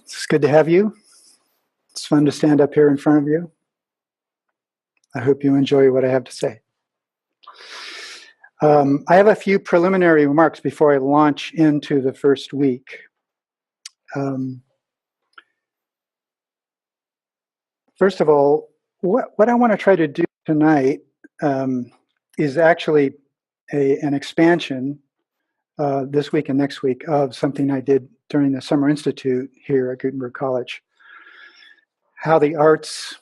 It's good to have you. It's fun to stand up here in front of you. I hope you enjoy what I have to say. I have a few preliminary remarks before I launch into the first week. First of all, what I want to try to do tonight is actually an expansion this week and next week of something I did during the Summer Institute here at Gutenberg College. How the arts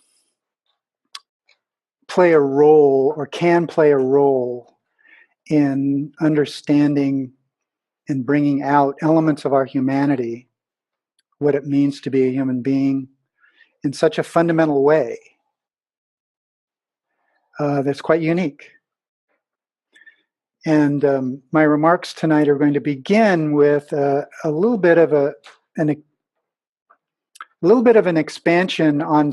play a role or can play a role in understanding and bringing out elements of our humanity, what it means to be a human being in such a fundamental way that's quite unique. And my remarks tonight are going to begin with a little bit of an expansion on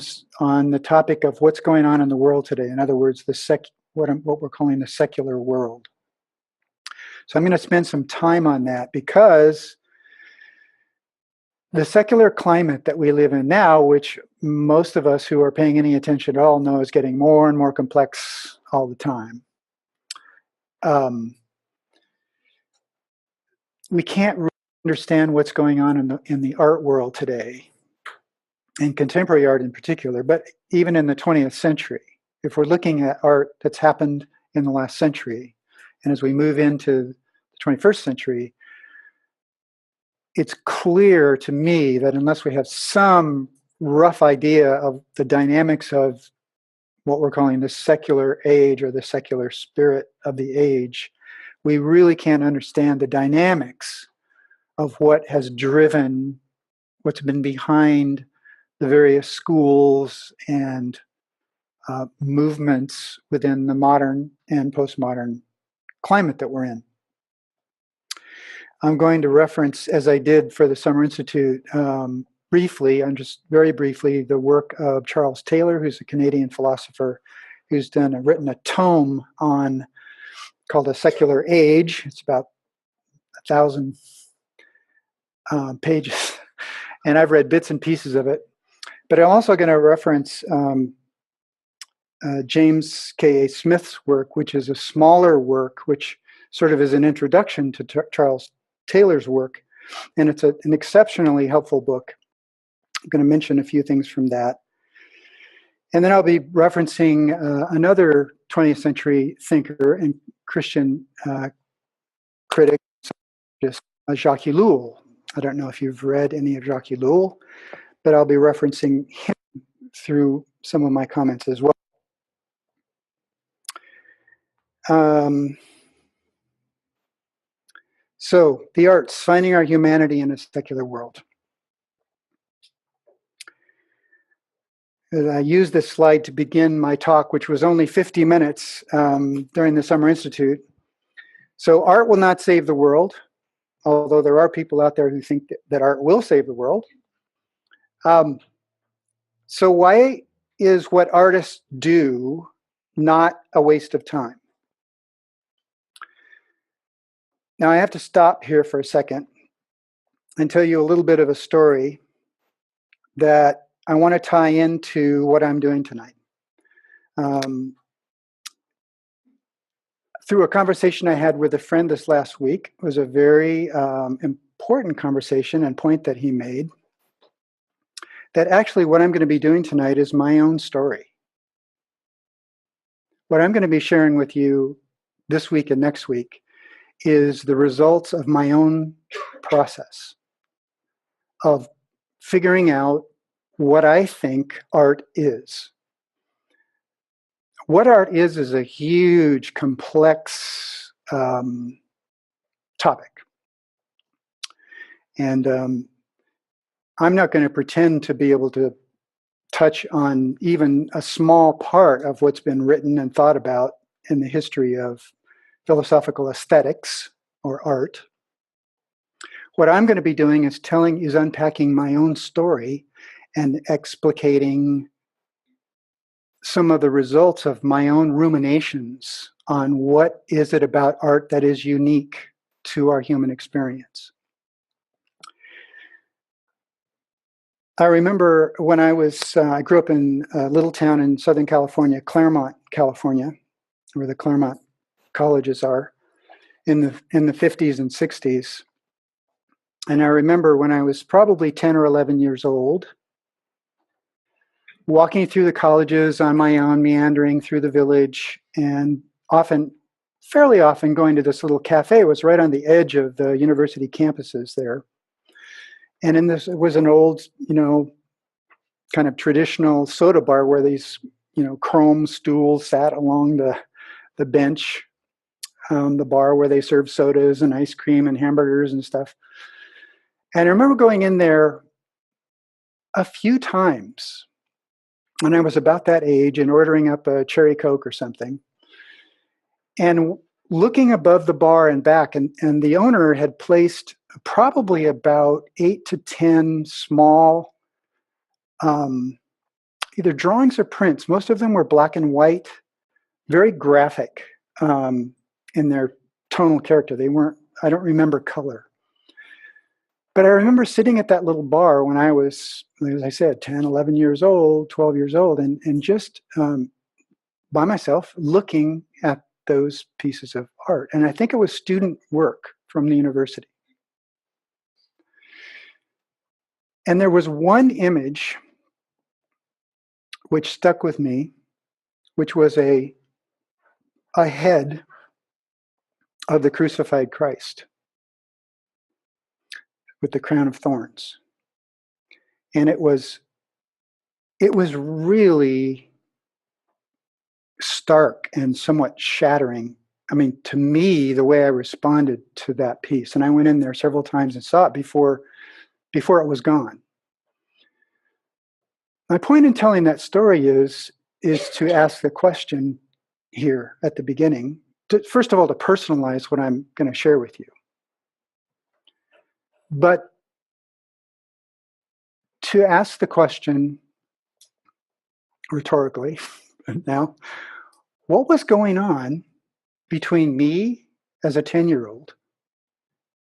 the topic of what's going on in the world today. In other words, what we're calling the secular world. So I'm going to spend some time on that because the secular climate that we live in now, which most of us who are paying any attention at all know is getting more and more complex all the time. We can't really understand what's going on in the art world today, in contemporary art in particular, but even in the 20th century. If we're looking at art that's happened in the last century, and as we move into the 21st century, it's clear to me that unless we have some rough idea of the dynamics of what we're calling the secular age or the secular spirit of the age, we really can't understand the dynamics of what has driven, what's been behind the various schools and movements within the modern and postmodern climate that we're in. I'm going to reference, as I did for the Summer Institute, briefly, very briefly, the work of Charles Taylor, who's a Canadian philosopher who's written a tome called A Secular Age. It's about 1,000 pages, and I've read bits and pieces of it. But I'm also going to reference James K.A. Smith's work, which is a smaller work, which sort of is an introduction to Charles Taylor's work, and it's an exceptionally helpful book. I'm going to mention a few things from that. And then I'll be referencing another 20th century thinker and Christian critic, Jacques Ellul. I don't know if you've read any of Jacques Ellul, but I'll be referencing him through some of my comments as well. So, the arts, finding our humanity in a secular world. I used this slide to begin my talk, which was only 50 minutes during the Summer Institute. So art will not save the world, although there are people out there who think that art will save the world. So why is what artists do not a waste of time? Now I have to stop here for a second and tell you a little bit of a story that I want to tie into what I'm doing tonight. Through a conversation I had with a friend this last week, it was a very important conversation and point that he made, that actually what I'm going to be doing tonight is my own story. What I'm going to be sharing with you this week and next week is the results of my own process of figuring out what I think art is. What art is a huge, complex topic. And I'm not going to pretend to be able to touch on even a small part of what's been written and thought about in the history of philosophical aesthetics or art. What I'm going to be doing is unpacking my own story and explicating some of the results of my own ruminations on what is it about art that is unique to our human experience. I remember when I grew up in a little town in Southern California, Claremont, California, where the Claremont colleges are, in the 50s and 60s. And I remember when I was probably 10 or 11 years old, walking through the colleges on my own, meandering through the village, and fairly often going to this little cafe. It was right on the edge of the university campuses there. And in this, it was an old, kind of traditional soda bar where these, chrome stools sat along the bench, the bar where they served sodas and ice cream and hamburgers and stuff. And I remember going in there a few times when I was about that age and ordering up a cherry Coke or something, and looking above the bar and back, and the owner had placed probably about 8 to 10 small either drawings or prints. Most of them were black and white, very graphic in their tonal character. They weren't, I don't remember color. But I remember sitting at that little bar when I was, as I said, 10, 11 years old, 12 years old, and just by myself looking at those pieces of art. And I think it was student work from the university. And there was one image which stuck with me, which was a head of the crucified Christ with the crown of thorns. And it was really stark and somewhat shattering. I mean, to me, the way I responded to that piece, and I went in there several times and saw it before it was gone. My point in telling that story is to ask the question here at the beginning, first of all, to personalize what I'm going to share with you. But to ask the question rhetorically now, what was going on between me as a 10-year-old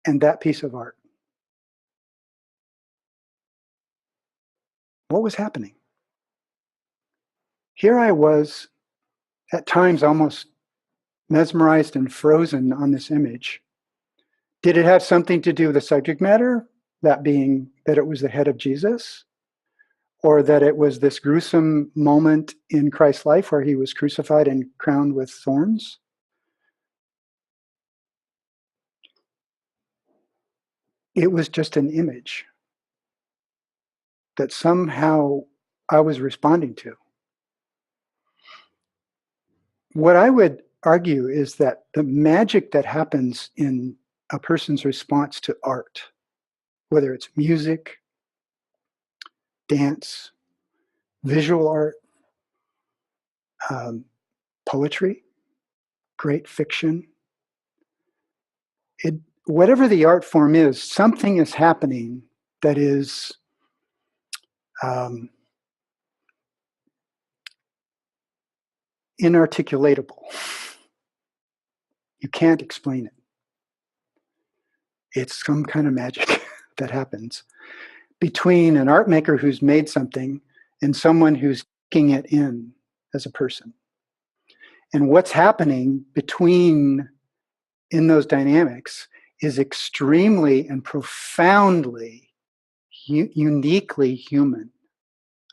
and that piece of art? What was happening? Here I was, at times almost mesmerized and frozen on this image. Did it have something to do with the subject matter? That being that it was the head of Jesus? Or that it was this gruesome moment in Christ's life where he was crucified and crowned with thorns? It was just an image that somehow I was responding to. What I would argue is that the magic that happens in a person's response to art, whether it's music, dance, visual art, poetry, great fiction, whatever the art form is, something is happening that is inarticulatable. You can't explain it. It's some kind of magic that happens between an art maker who's made something and someone who's taking it in as a person. And what's happening in those dynamics is extremely and profoundly, uniquely human,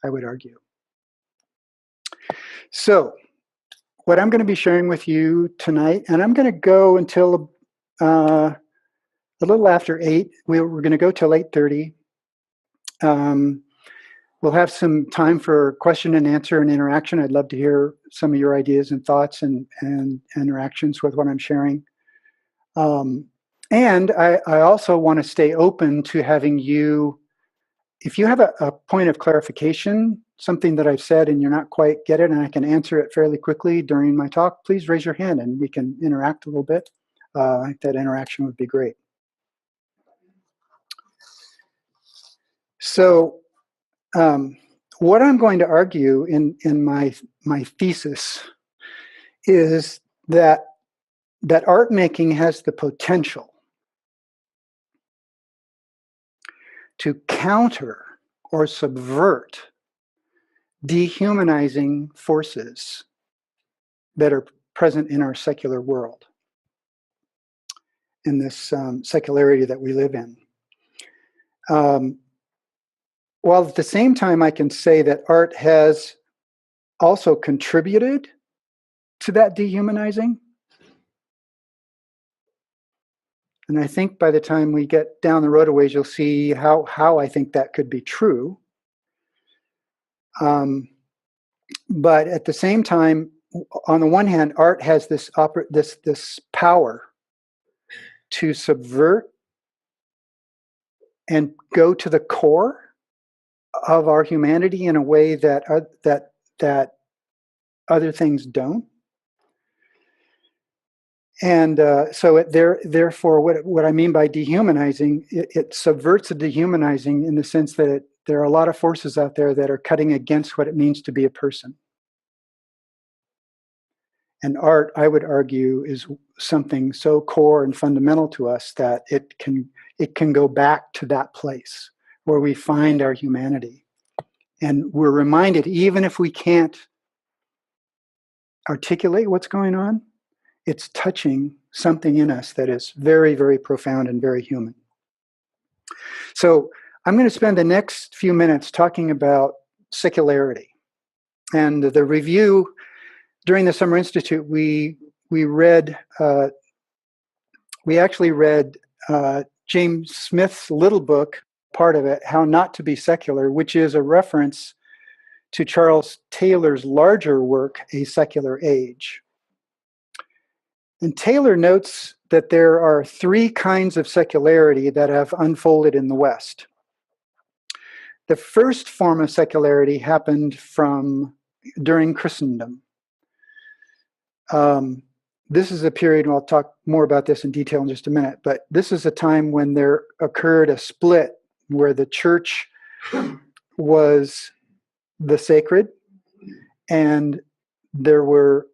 I would argue. So, what I'm going to be sharing with you tonight, and I'm going to go until a little after 8. We're going to go till 8:30. We'll have some time for question and answer and interaction. I'd love to hear some of your ideas and thoughts and interactions with what I'm sharing. And I also want to stay open to having you, if you have a point of clarification, something that I've said and you're not quite get it, and I can answer it fairly quickly during my talk, please raise your hand and we can interact a little bit. I think that interaction would be great. So what I'm going to argue in my thesis is that art making has the potential to counter or subvert dehumanizing forces that are present in our secular world, in this secularity that we live in. While at the same time, I can say that art has also contributed to that dehumanizing. And I think by the time we get down the road a ways, you'll see how I think that could be true. But at the same time, on the one hand, art has this power to subvert and go to the core of our humanity in a way that other things don't. And so therefore, what I mean by dehumanizing, it subverts the dehumanizing in the sense that there are a lot of forces out there that are cutting against what it means to be a person. And art, I would argue, is something so core and fundamental to us that it can go back to that place where we find our humanity. And we're reminded, even if we can't articulate what's going on, it's touching something in us that is very, very profound and very human. So I'm going to spend the next few minutes talking about secularity. And the review during the Summer Institute, we actually read James Smith's little book, part of it, How Not to Be Secular, which is a reference to Charles Taylor's larger work, A Secular Age. And Taylor notes that there are three kinds of secularity that have unfolded in the West. The first form of secularity happened during Christendom. This is a period, and I'll talk more about this in detail in just a minute, but this is a time when there occurred a split where the church was the sacred, and the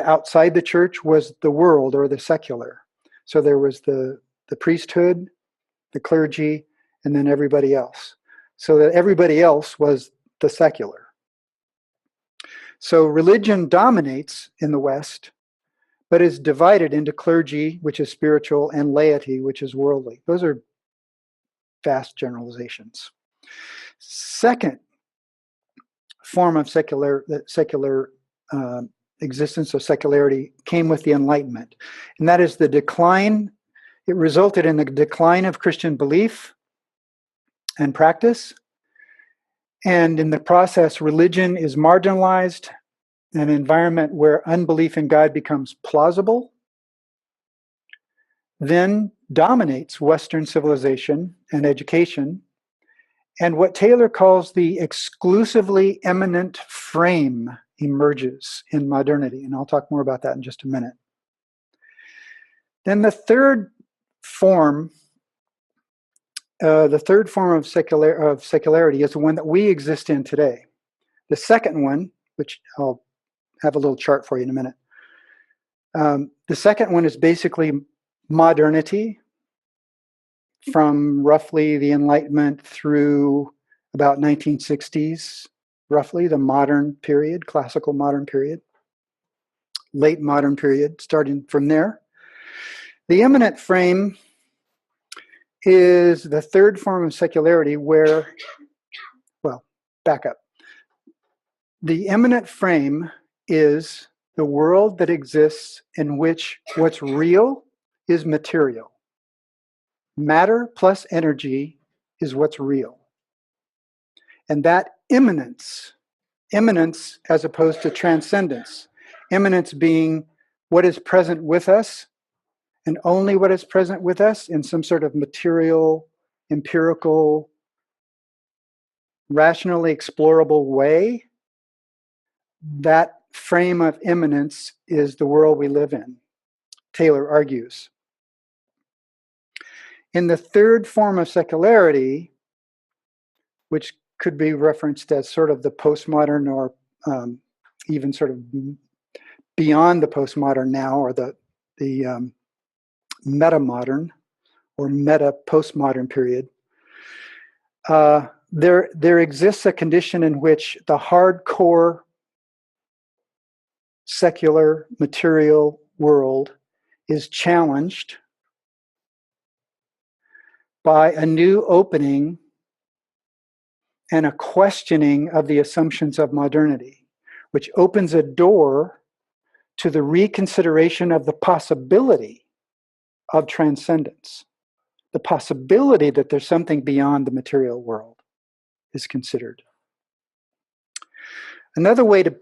outside the church was the world or the secular. So there was the priesthood, the clergy, and then everybody else. So that everybody else was the secular. So religion dominates in the West, but is divided into clergy, which is spiritual, and laity, which is worldly. Those are vast generalizations. Second form of secular existence of secularity came with the Enlightenment, and that is the decline. It resulted in the decline of Christian belief and practice, and in the process, religion is marginalized. An environment where unbelief in God becomes plausible, then dominates Western civilization and education, and what Taylor calls the exclusively eminent frame emerges in modernity, and I'll talk more about that in just a minute. Then the third form of secularity is the one that we exist in today. The second one, which I'll have a little chart for you in a minute. The second one is basically modernity, from roughly the Enlightenment through about 1960s, roughly the modern period, classical modern period, late modern period, starting from there. The eminent frame is the third form of secularity where, well, back up. The eminent frame is the world that exists in which what's real is material. Matter plus energy is what's real. And that immanence as opposed to transcendence, immanence being what is present with us and only what is present with us in some sort of material, empirical, rationally explorable way, that frame of immanence is the world we live in, Taylor argues. In the third form of secularity, which could be referenced as sort of the postmodern or even sort of beyond the postmodern now, or the metamodern or meta-postmodern period, there exists a condition in which the hardcore secular material world is challenged by a new opening and a questioning of the assumptions of modernity, which opens a door to the reconsideration of the possibility of transcendence. The possibility that there's something beyond the material world is considered. Another way to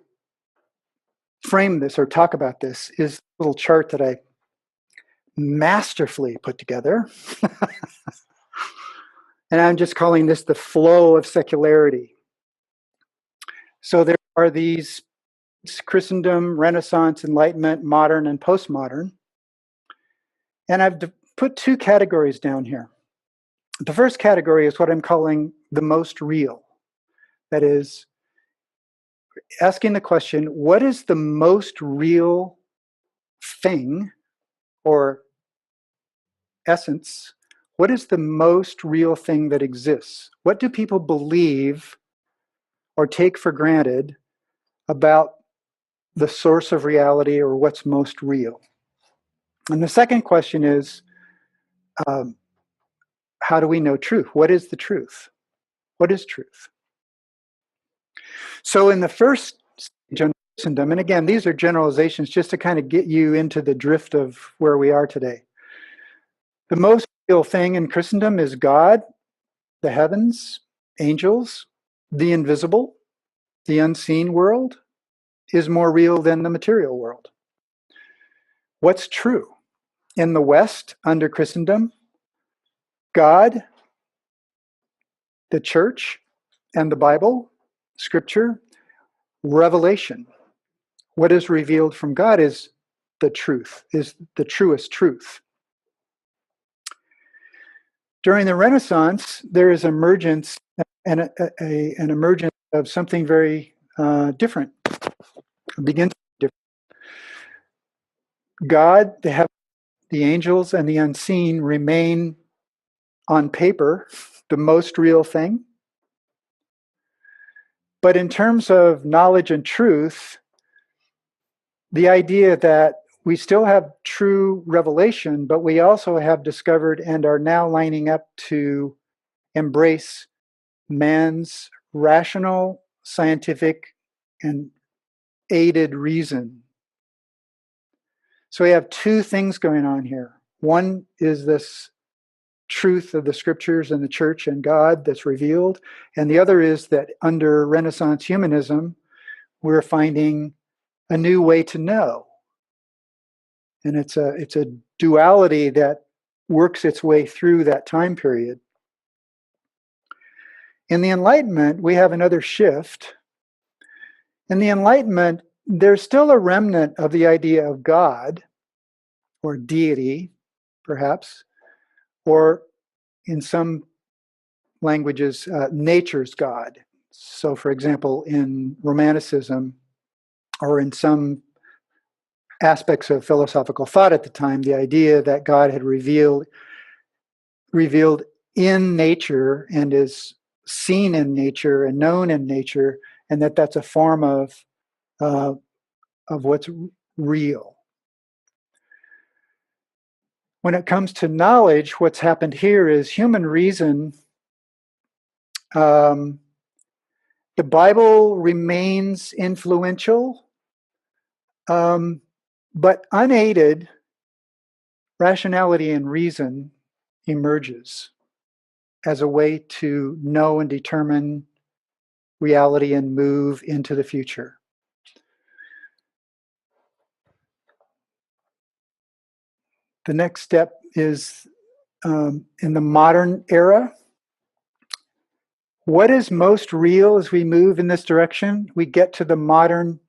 frame this or talk about this is a little chart that I masterfully put together. And I'm just calling this the flow of secularity. So there are these Christendom, Renaissance, Enlightenment, modern, and postmodern. And I've put two categories down here. The first category is what I'm calling the most real. That is, asking the question, what is the most real thing or essence? What is the most real thing that exists? What do people believe or take for granted about the source of reality or what's most real? And the second question is, how do we know truth? What is the truth? What is truth? So in the first stage on Christendom, and again, these are generalizations just to kind of get you into the drift of where we are today. The most real thing in Christendom is God, the heavens, angels, the invisible, the unseen world is more real than the material world. What's true? In the West, under Christendom, God, the church, and the Bible, scripture, revelation. What is revealed from God is the truth, is the truest truth. During the Renaissance, there is emergence and an emergence of something very different. It begins different. God, the angels, and the unseen remain on paper the most real thing. But in terms of knowledge and truth, the idea that we still have true revelation, but we also have discovered and are now lining up to embrace man's rational, scientific, and aided reason. So we have two things going on here. One is this truth of the scriptures and the church and God that's revealed. And the other is that under Renaissance humanism, we're finding a new way to know. And it's a duality that works its way through that time period. In the Enlightenment, we have another shift. In the Enlightenment, there's still a remnant of the idea of God, or deity, perhaps, or in some languages, nature's God. So, for example, in Romanticism, or in some aspects of philosophical thought at the time, the idea that God had revealed in nature and is seen in nature and known in nature, and that's a form of what's real. When it comes to knowledge, what's happened here is human reason. The Bible remains influential, but unaided rationality and reason emerges as a way to know and determine reality and move into the future. The next step is in the modern era. What is most real as we move in this direction? We get to the modern,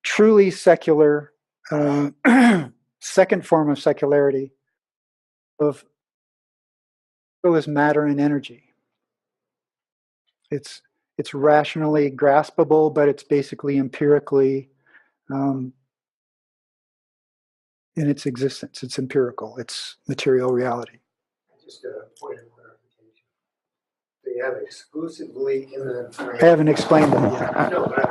truly secular, second form of secularity, of is matter and energy. It's rationally graspable, but it's basically empirically in its existence. It's empirical. It's material reality. Just a point of clarification. They have exclusively imminent frame. I haven't explained that yet. I know, but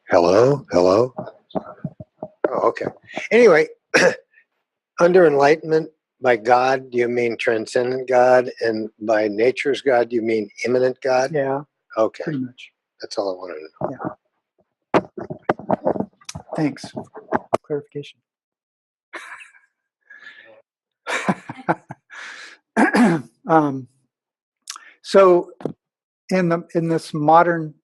hello? Hello? Oh, okay. Anyway, under enlightenment, by God, do you mean transcendent God? And by nature's God, do you mean immanent God? Yeah, Okay. pretty much. That's all I wanted to know. Yeah. Thanks. Clarification. So in this modern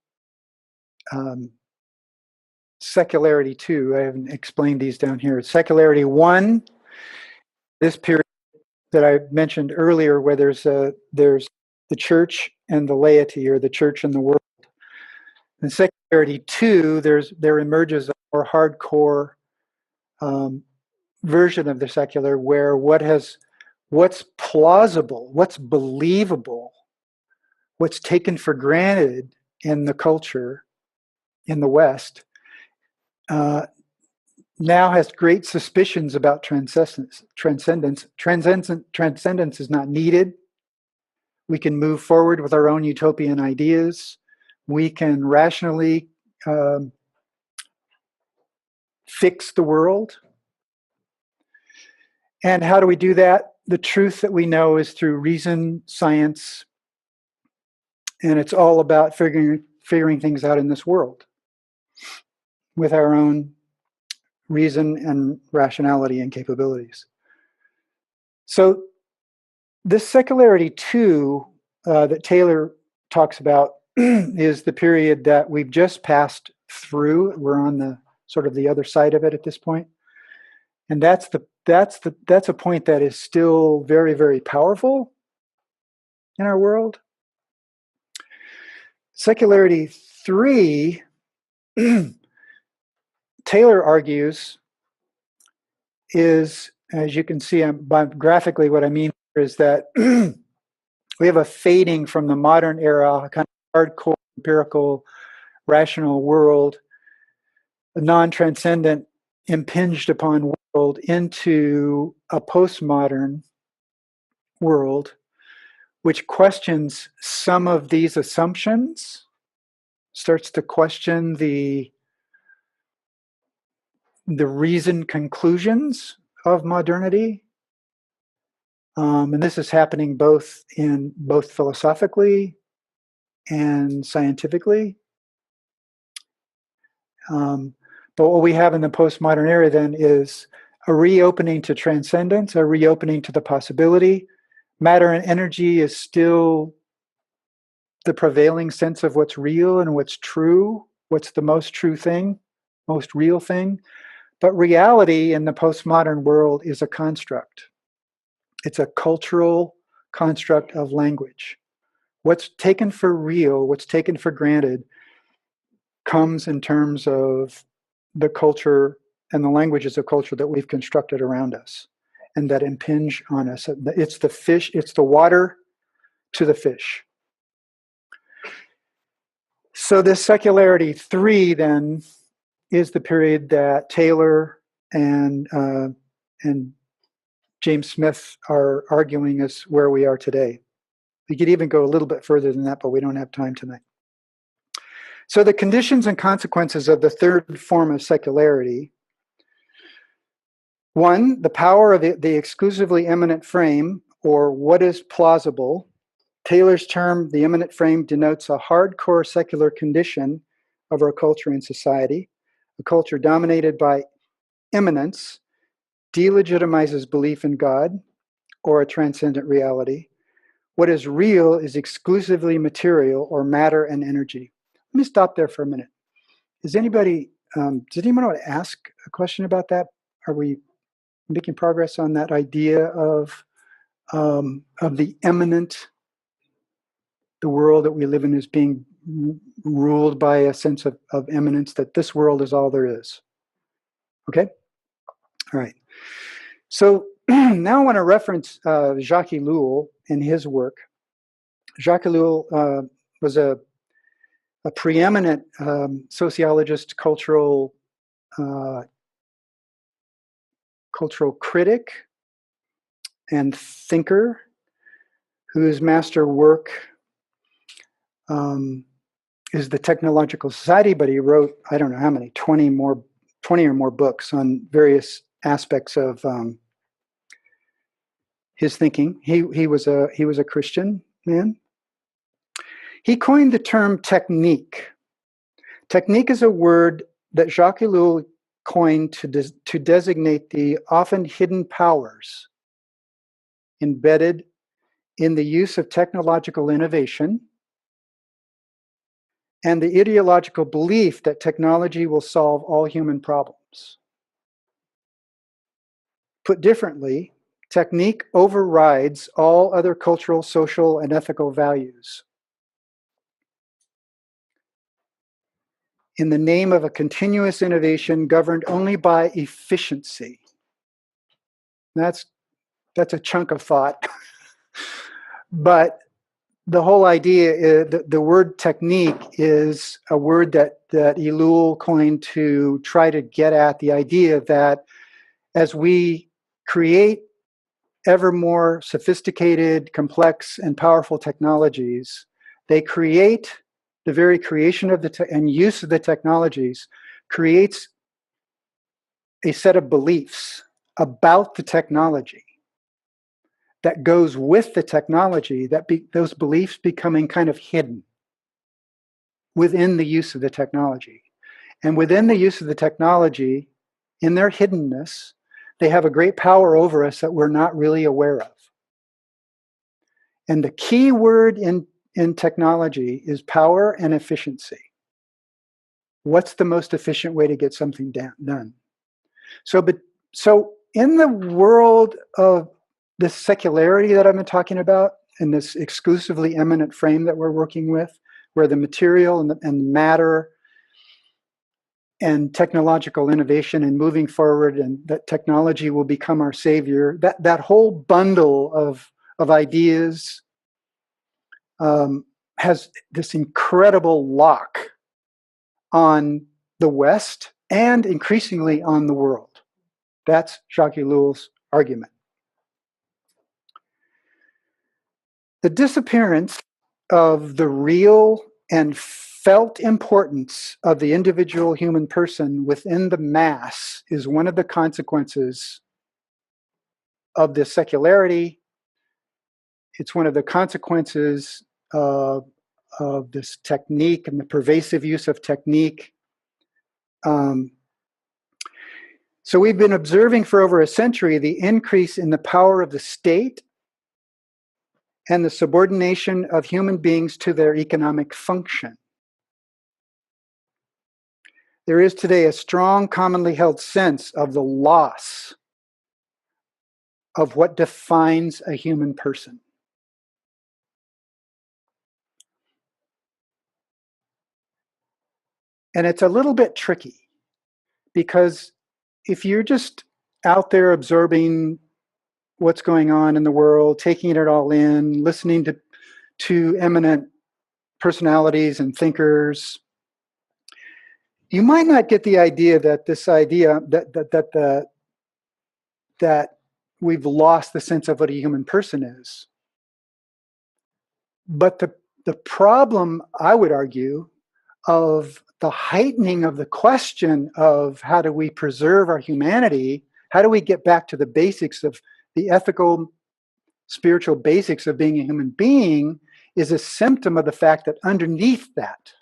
secularity 2, I haven't explained these down here. Secularity 1, this period that I mentioned earlier, where there's the church and the laity, or the church and the world. In secularity 2, there emerges a more hardcore version of the secular, where what's plausible, what's believable, what's taken for granted in the culture in the West now has great suspicions about transcendence. Transcendence is not needed. We can move forward with our own utopian ideas. We can rationally fix the world. And how do we do that? The truth that we know is through reason, science, and it's all about figuring things out in this world with our own reason and rationality and capabilities. So this secularity 2 that Taylor talks about is the period that we've just passed through. We're on the sort of the other side of it at this point. And that's a point that is still very, very powerful in our world. Secularity 3, Taylor argues, is, as you can see graphically, what I mean is that we have a fading from the modern era, a kind of hardcore, empirical, rational world, a non-transcendent, impinged upon world, into a postmodern world, which questions some of these assumptions, starts to question the reasoned conclusions of modernity. And this is happening both philosophically and scientifically. But what we have in the postmodern era then is a reopening to transcendence, a reopening to the possibility. Matter and energy is still the prevailing sense of what's real and what's true, what's the most true thing, most real thing. But reality in the postmodern world is a construct. It's a cultural construct of language. What's taken for real, what's taken for granted, comes in terms of the culture and the languages of culture that we've constructed around us and that impinge on us. It's the fish, it's the water to the fish. So this secularity 3 then is the period that Taylor and James Smith are arguing is where we are today. We could even go a little bit further than that, but we don't have time tonight. So the conditions and consequences of the third form of secularity: 1, the power of the exclusively immanent frame, or what is plausible. Taylor's term, the immanent frame, denotes a hardcore secular condition of our culture and society. A culture dominated by immanence delegitimizes belief in God or a transcendent reality. What is real is exclusively material, or matter and energy. Let me stop there for a minute. Does anyone want to ask a question about that? Are we making progress on that idea of the immanent, the world that we live in is being ruled by a sense of immanence, that this world is all there is? Okay? All right. So now I want to reference Jacques Ellul and his work. Jacques Ellul was a preeminent sociologist, cultural critic, and thinker whose master work is the Technological Society, but he wrote, I don't know how many, 20 or more books on various aspects of his thinking. He was a Christian man. He coined the term technique. Technique is a word that Jacques Ellul coined to designate the often hidden powers embedded in the use of technological innovation and the ideological belief that technology will solve all human problems. Put differently, technique overrides all other cultural, social, and ethical values in the name of a continuous innovation governed only by efficiency. That's a chunk of thought. But the whole idea is the word technique is a word that Ellul coined to try to get at the idea that as we create ever more sophisticated, complex, and powerful technologies, they create the very creation of and use of the technologies creates a set of beliefs about the technology that goes with the technology, those beliefs becoming kind of hidden within the use of the technology. And within the use of the technology, in their hiddenness, they have a great power over us that we're not really aware of. And the key word in technology is power and efficiency. What's the most efficient way to get something done? So in the world of this secularity that I've been talking about, in this exclusively immanent frame that we're working with, where the material and matter and technological innovation and moving forward, and that technology will become our savior, that whole bundle of ideas has this incredible lock on the West and increasingly on the world. That's Jacques Ellul's argument. The disappearance of the real and felt importance of the individual human person within the mass is one of the consequences of this secularity. It's one of the consequences of this technique and the pervasive use of technique. So we've been observing for over a century the increase in the power of the state and the subordination of human beings to their economic function. There is today a strong, commonly held sense of the loss of what defines a human person. And it's a little bit tricky because if you're just out there absorbing what's going on in the world, taking it all in, listening to eminent personalities and thinkers, you might not get the idea that that we've lost the sense of what a human person is. But the problem, I would argue, of the heightening of the question of how do we preserve our humanity, how do we get back to the basics of the ethical, spiritual basics of being a human being, is a symptom of the fact that underneath that,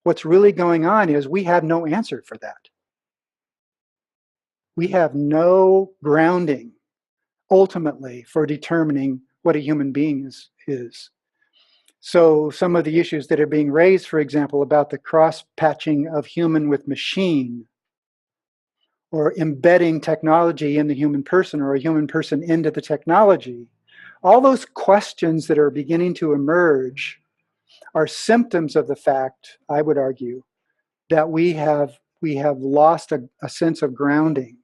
what's really going on is we have no answer for that. We have no grounding, ultimately, for determining what a human being is. So some of the issues that are being raised, for example, about the cross-patching of human with machine, or embedding technology in the human person or a human person into the technology, all those questions that are beginning to emerge are symptoms of the fact, I would argue, that we have lost a sense of grounding,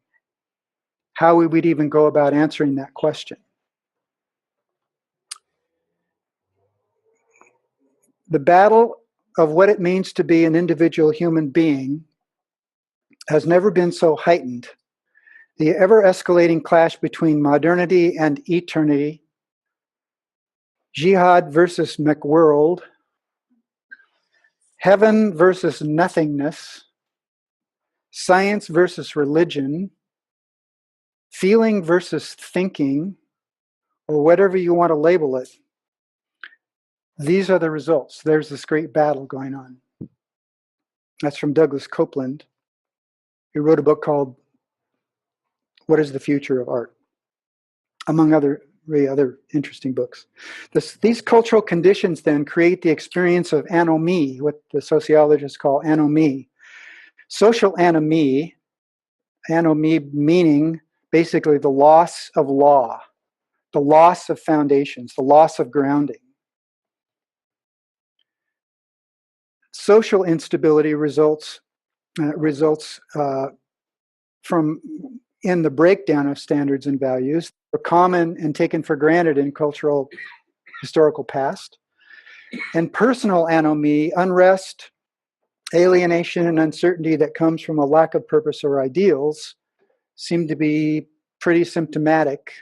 how we would even go about answering that question. The battle of what it means to be an individual human being has never been so heightened the ever-escalating clash between modernity and eternity, jihad versus McWorld, heaven versus nothingness, science versus religion, feeling versus thinking, or whatever you want to label it. These are the results. There's this great battle going on. That's from Douglas Copeland. He wrote a book called What is the Future of Art? Among other interesting books. These cultural conditions then create the experience of anomie, what the sociologists call anomie. Social anomie meaning basically the loss of law, the loss of foundations, the loss of grounding. Social instability results from in the breakdown of standards and values that are common and taken for granted in cultural historical past. And personal anomie, unrest, alienation, and uncertainty that comes from a lack of purpose or ideals seem to be pretty symptomatic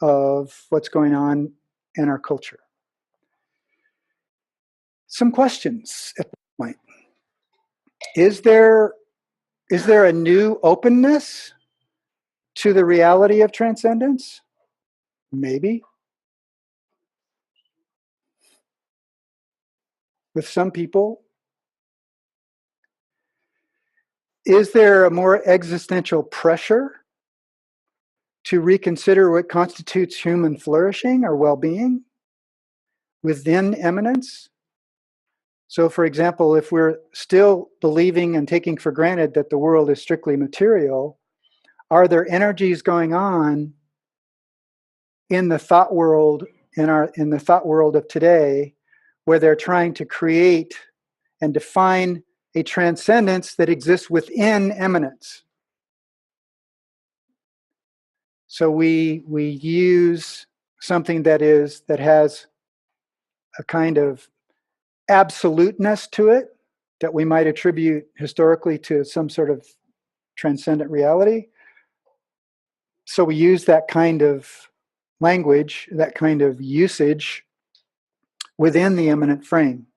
of what's going on in our culture. Some questions at this point. Is there a new openness to the reality of transcendence? Maybe. With some people. Is there a more existential pressure to reconsider what constitutes human flourishing or well-being within eminence? So, for example, if we're still believing and taking for granted that the world is strictly material, are there energies going on in the thought world, in the thought world of today, where they're trying to create and define a transcendence that exists within eminence? So we use something that has a kind of absoluteness to it that we might attribute historically to some sort of transcendent reality. So we use that kind of language, that kind of usage within the immanent frame.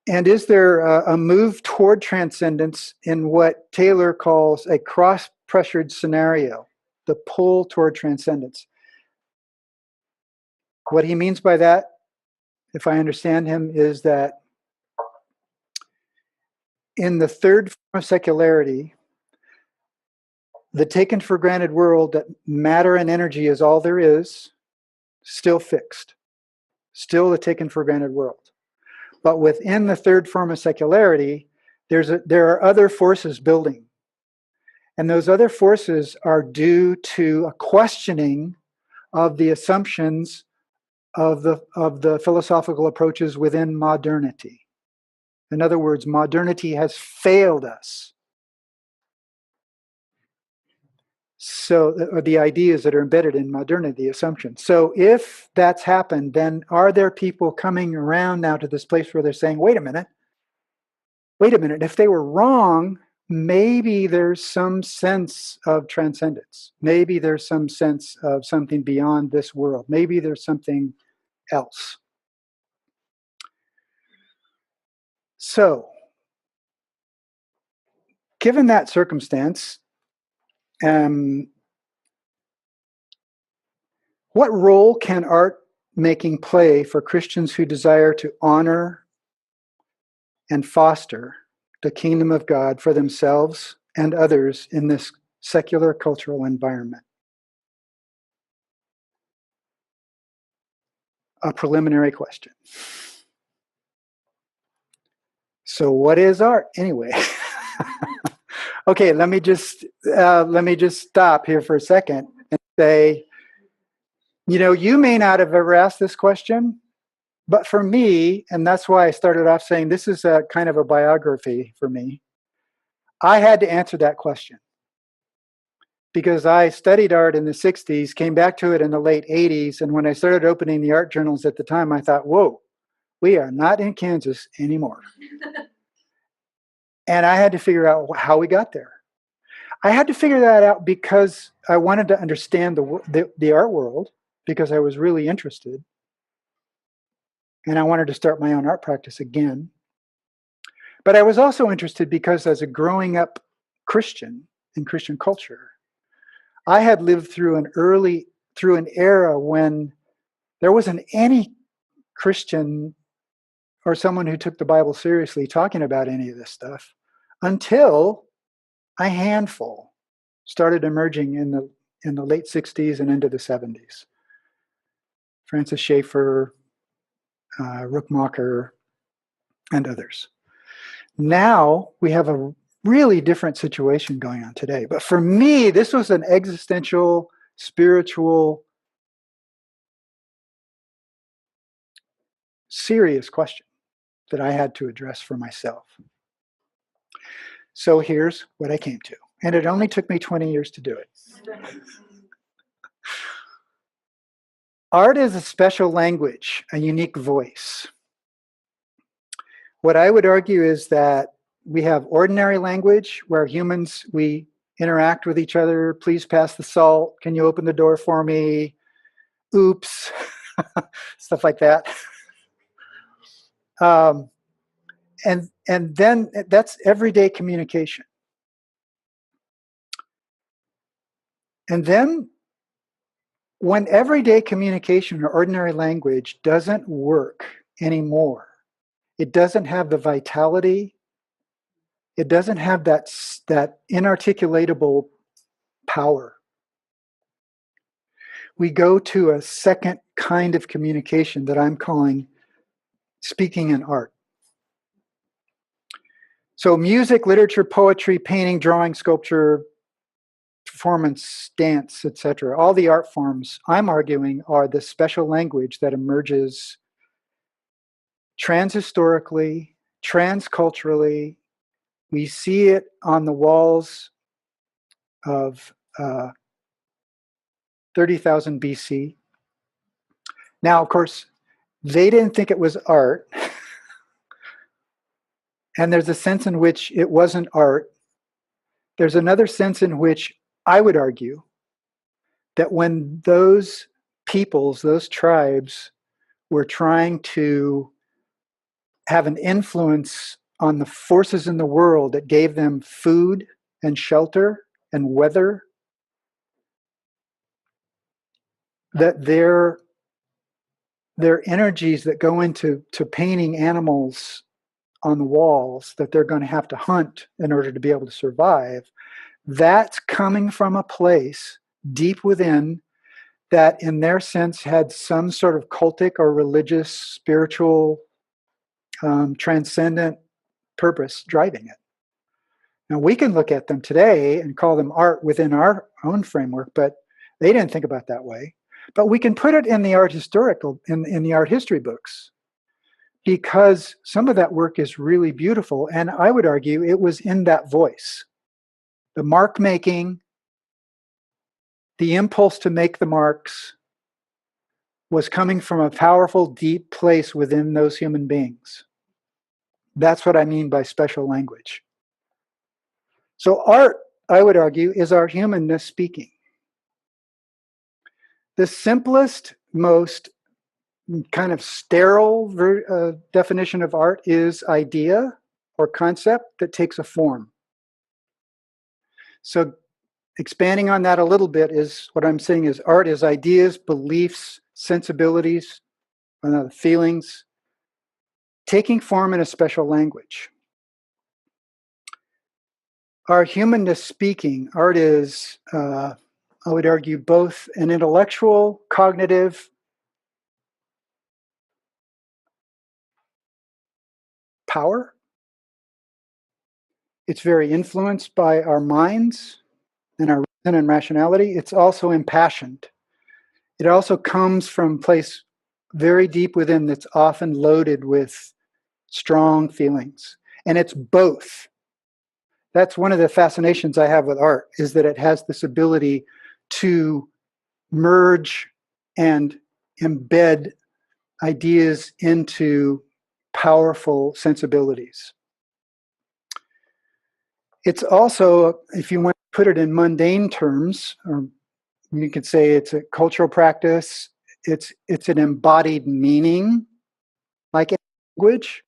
And is there a move toward transcendence in what Taylor calls a cross-pressured scenario, the pull toward transcendence? What he means by that, if I understand him, is that in the third form of secularity, the taken for granted world that matter and energy is all there is, still fixed, still the taken for granted world. But within the third form of secularity, there are other forces building. And those other forces are due to a questioning of the assumptions of the philosophical approaches within modernity. In other words, modernity has failed us. So the ideas that are embedded in modernity, assumptions. So if that's happened, then are there people coming around now to this place where they're saying, wait a minute, if they were wrong, maybe there's some sense of transcendence. Maybe there's some sense of something beyond this world. Maybe there's something else. So, given that circumstance, what role can art making play for Christians who desire to honor and foster the kingdom of God for themselves and others in this secular cultural environment? A preliminary question. So what is art anyway? Okay, let me just stop here for a second and say, you may not have ever asked this question, but for me, and that's why I started off saying this is a kind of a biography for me, I had to answer that question. Because I studied art in the 60s, came back to it in the late 80s, and when I started opening the art journals at the time, I thought, whoa, we are not in Kansas anymore. And I had to figure out how we got there. I had to figure that out because I wanted to understand the art world, because I was really interested. And I wanted to start my own art practice again. But I was also interested because as a growing up Christian in Christian culture, I had lived through an era when there wasn't any Christian or someone who took the Bible seriously talking about any of this stuff until a handful started emerging in the late 60s and into the 70s. Francis Schaeffer, Rookmacher, and others. Now we have a really different situation going on today. But for me, this was an existential, spiritual, serious question that I had to address for myself. So here's what I came to. And it only took me 20 years to do it. Art is a special language, a unique voice. What I would argue is that we have ordinary language where humans, we interact with each other. Please pass the salt. Can you open the door for me? Oops. Stuff like that. And then that's everyday communication. And then when everyday communication or ordinary language doesn't work anymore, it doesn't have the vitality, it doesn't have that inarticulatable power. We go to a second kind of communication that I'm calling speaking in art. So music, literature, poetry, painting, drawing, sculpture, performance, dance, etc., all the art forms, I'm arguing, are the special language that emerges transhistorically, transculturally. We see it on the walls of 30,000 BC. Now, of course, they didn't think it was art. And there's a sense in which it wasn't art. There's another sense in which I would argue that when those peoples, those tribes, were trying to have an influence on the forces in the world that gave them food and shelter and weather, that their energies that go into painting animals on the walls that they're going to have to hunt in order to be able to survive, that's coming from a place deep within that in their sense had some sort of cultic or religious, spiritual, transcendent purpose driving it. Now we can look at them today and call them art within our own framework, but they didn't think about that way. But we can put it in the art historical, in the art history books, because some of that work is really beautiful. And I would argue it was in that voice. The mark making, the impulse to make the marks was coming from a powerful, deep place within those human beings. That's what I mean by special language. So art, I would argue, is our humanness speaking. The simplest, most kind of sterile definition of art is idea or concept that takes a form. So expanding on that a little bit is what I'm saying is art is ideas, beliefs, sensibilities, feelings, taking form in a special language. Our humanness speaking, art is, I would argue, both an intellectual, cognitive, power. It's very influenced by our minds and our reason and rationality. It's also impassioned. It also comes from a place very deep within that's often loaded with strong feelings. And it's both. That's one of the fascinations I have with art, is that it has this ability to merge and embed ideas into powerful sensibilities. It's also, if you want put it in mundane terms, or you could say it's a cultural practice, it's an embodied meaning, like language,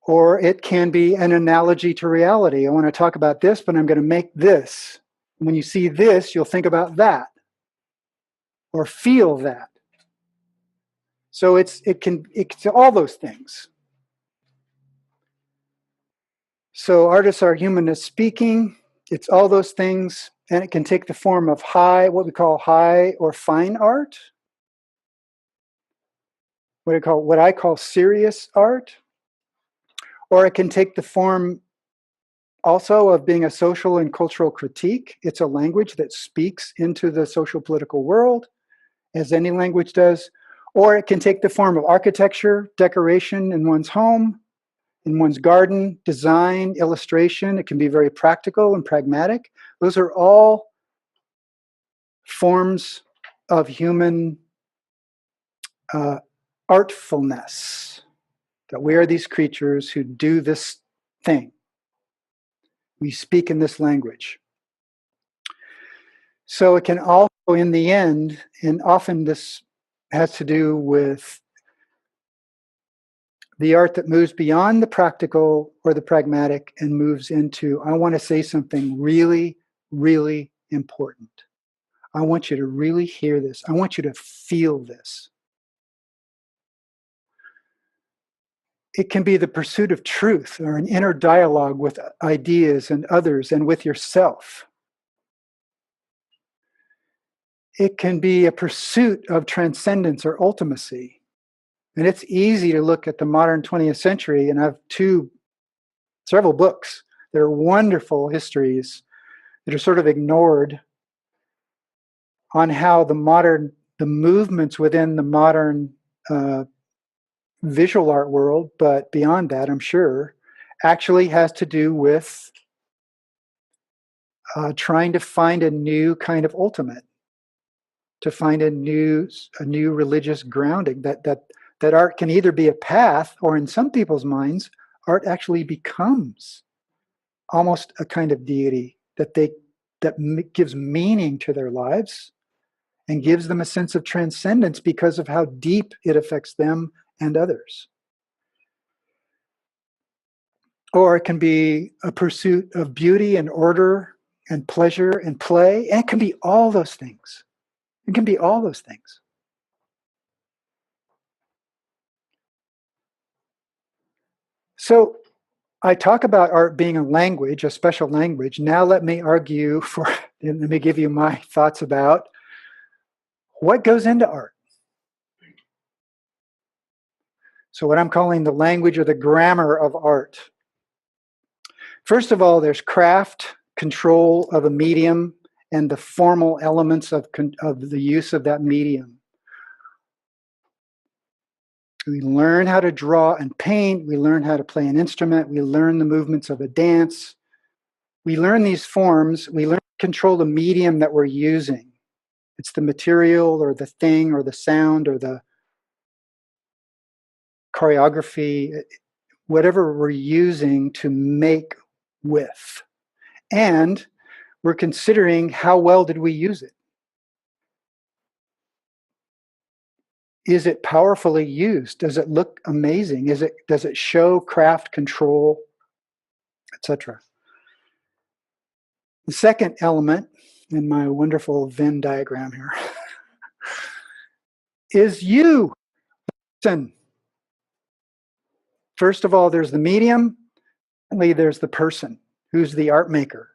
or it can be an analogy to reality. I want to talk about this, but I'm going to make this. When you see this, you'll think about that, or feel that. So it's all those things. So artists are humanist speaking. It's all those things, and it can take the form of what we call high or fine art. What I call serious art. Or it can take the form also of being a social and cultural critique. It's a language that speaks into the social political world, as any language does. Or it can take the form of architecture, decoration in one's home, in one's garden, design, illustration. It can be very practical and pragmatic. Those are all forms of human artfulness, that we are these creatures who do this thing. We speak in this language. So it can also, in the end, and often this has to do with the art that moves beyond the practical or the pragmatic and moves into, I want to say something really, really important. I want you to really hear this. I want you to feel this. It can be the pursuit of truth or an inner dialogue with ideas and others and with yourself. It can be a pursuit of transcendence or ultimacy. And it's easy to look at the modern 20th century, and I have several books that are wonderful histories that are sort of ignored on how the movements within the modern visual art world, but beyond that, I'm sure, actually has to do with trying to find a new kind of ultimate, to find a new religious grounding. That art can either be a path, or in some people's minds, art actually becomes almost a kind of deity that gives meaning to their lives and gives them a sense of transcendence because of how deep it affects them and others. Or it can be a pursuit of beauty and order and pleasure and play. And it can be all those things. It can be all those things. So I talk about art being a language, a special language. Now let me give you my thoughts about what goes into art. So what I'm calling the language or the grammar of art. First of all, there's craft, control of a medium, and the formal elements of the use of that medium. We learn how to draw and paint. We learn how to play an instrument. We learn the movements of a dance. We learn these forms. We learn to control the medium that we're using. It's the material or the thing or the sound or the choreography, whatever we're using to make with. And we're considering how well did we use it? Is it powerfully used? Does it look amazing? Does it show craft, control, etc.? The second element in my wonderful Venn diagram here is you. Listen. First of all, there's the medium. Secondly, there's the person who's the art maker.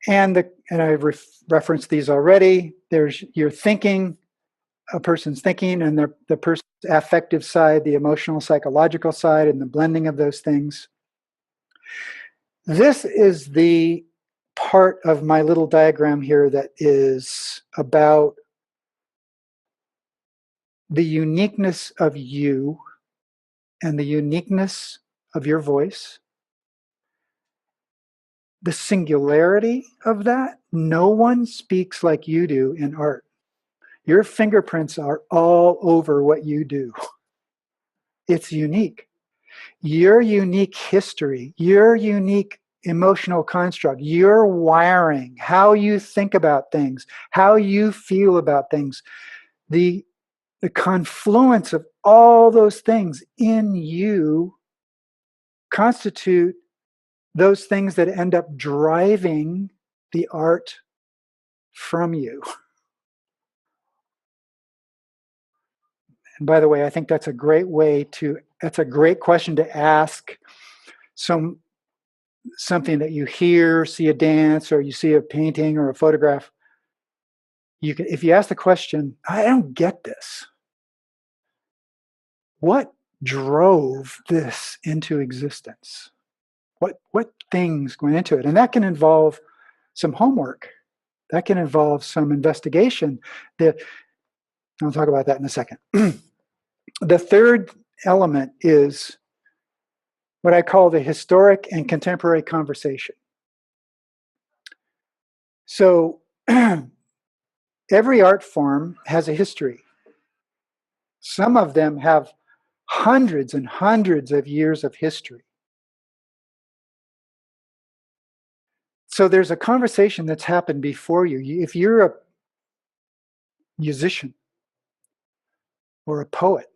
And I've referenced these already. There's your thinking, a person's thinking, and the person's affective side, the emotional, psychological side, and the blending of those things. This is the part of my little diagram here that is about the uniqueness of you and the uniqueness of your voice, the singularity of that. No one speaks like you do in art. Your fingerprints are all over what you do. It's unique. Your unique history, your unique emotional construct, your wiring, how you think about things, how you feel about things, the confluence of all those things in you constitute those things that end up driving the art from you. And by the way, I think that's a great question to ask something that you hear, see a dance, or you see a painting or a photograph. If you ask the question, I don't get this. What drove this into existence? What things went into it? And that can involve some homework. That can involve some investigation. I'll talk about that in a second. The third element is what I call the historic and contemporary conversation. So every art form has a history. Some of them have hundreds and hundreds of years of history. So there's a conversation that's happened before you. If you're a musician or a poet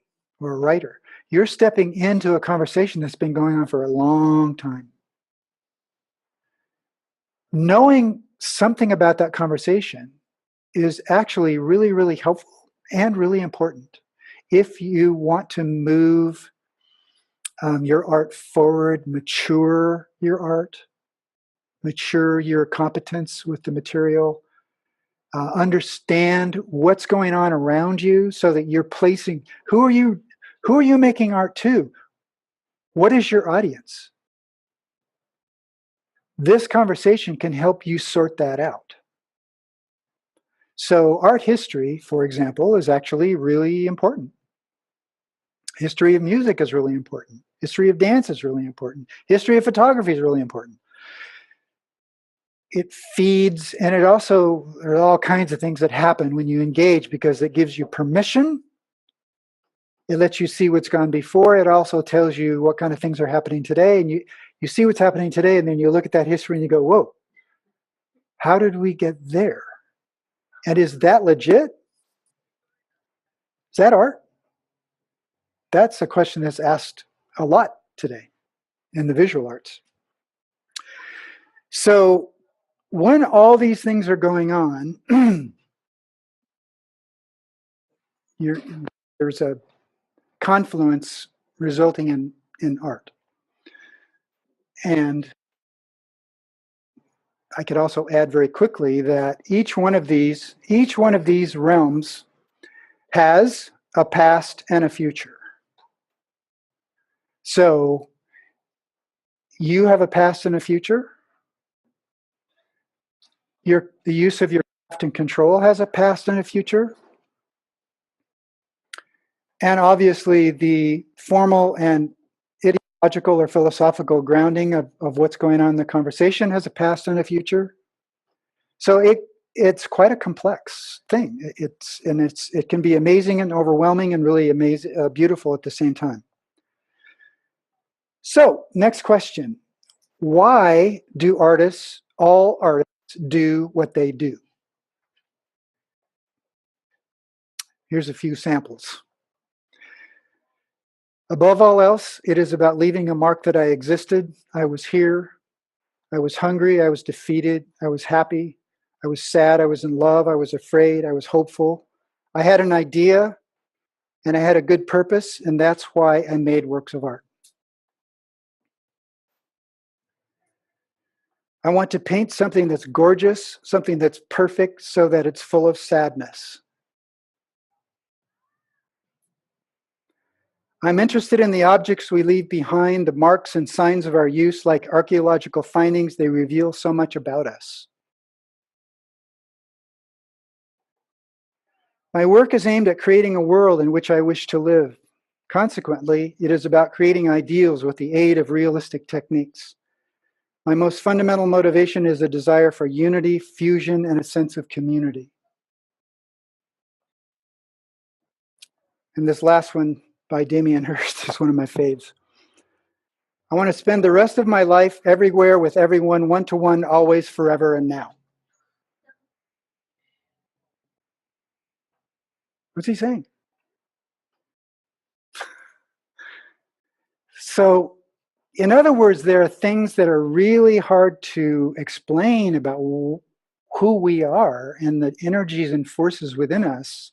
or a writer, you're stepping into a conversation that's been going on for a long time. Knowing something about that conversation is actually really, really helpful and really important if you want to move your art forward, mature your art, mature your competence with the material, understand what's going on around you so that you're placing, who are you making art to? What is your audience? This conversation can help you sort that out. So art history, for example, is actually really important. History of music is really important. History of dance is really important. History of photography is really important. It feeds, and there are all kinds of things that happen when you engage because it gives you permission. It lets you see what's gone before. It also tells you what kind of things are happening today. And you see what's happening today, and then you look at that history and you go, whoa, how did we get there? And is that legit? Is that art? That's a question that's asked a lot today in the visual arts. So when all these things are going on, there's a confluence resulting in art. And I could also add very quickly that each one of these realms has a past and a future. So you have a past and a future. The use of your craft and control has a past and a future. And obviously the formal and ideological or philosophical grounding of what's going on in the conversation has a past and a future. So it's quite a complex thing. It can be amazing and overwhelming and really amazing, beautiful at the same time. So next question. Why do all artists do what they do? Here's a few samples. Above all else, it is about leaving a mark that I existed. I was here. I was hungry. I was defeated. I was happy. I was sad. I was in love. I was afraid. I was hopeful. I had an idea and I had a good purpose, and that's why I made works of art. I want to paint something that's gorgeous, something that's perfect, so that it's full of sadness. I'm interested in the objects we leave behind, the marks and signs of our use, like archaeological findings. They reveal so much about us. My work is aimed at creating a world in which I wish to live. Consequently, it is about creating ideals with the aid of realistic techniques. My most fundamental motivation is a desire for unity, fusion, and a sense of community. And this last one by Damien Hirst is one of my faves. I want to spend the rest of my life everywhere with everyone, one-to-one, always, forever, and now. What's he saying? So, in other words, there are things that are really hard to explain about who we are and the energies and forces within us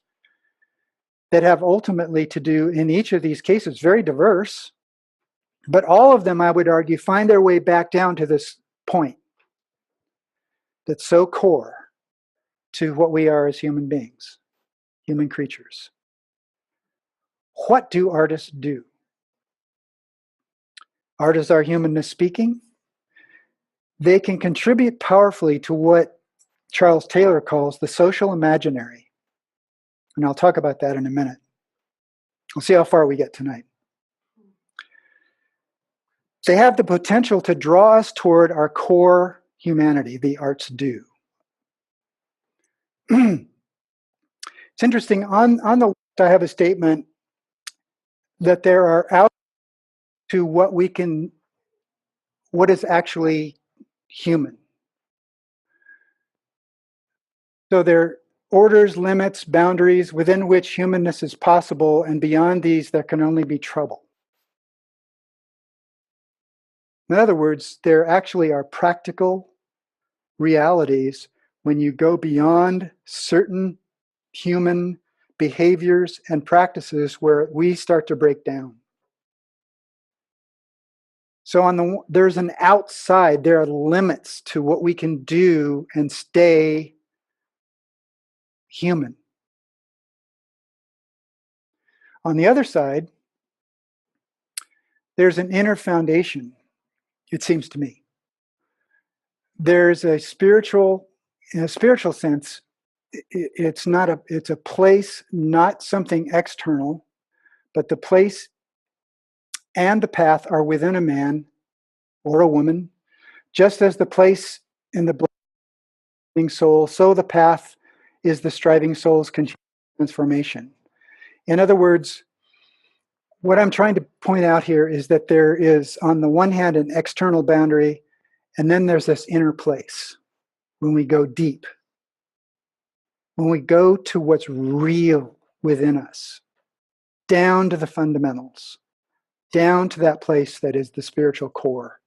that have ultimately to do, in each of these cases, very diverse, but all of them, I would argue, find their way back down to this point that's so core to what we are as human beings, human creatures. What do artists do? Art is our humanness speaking. They can contribute powerfully to what Charles Taylor calls the social imaginary. And I'll talk about that in a minute. We'll see how far we get tonight. They have the potential to draw us toward our core humanity, the arts do. It's interesting, on the left I have a statement that there are out to what is actually human. So there are orders, limits, boundaries within which humanness is possible, and beyond these there can only be trouble. In other words, there actually are practical realities when you go beyond certain human behaviors and practices where we start to break down. So there's an outside, there are limits to what we can do and stay human. On the other side, there's an inner foundation, it seems to me. There's in a spiritual sense, it's a place, not something external, but the place and the path are within a man or a woman, just as the place in the blessing soul, so the path is the striving soul's continuous transformation. In other words, what I'm trying to point out here is that there is, on the one hand, an external boundary, and then there's this inner place when we go deep, when we go to what's real within us, down to the fundamentals, down to that place that is the spiritual core.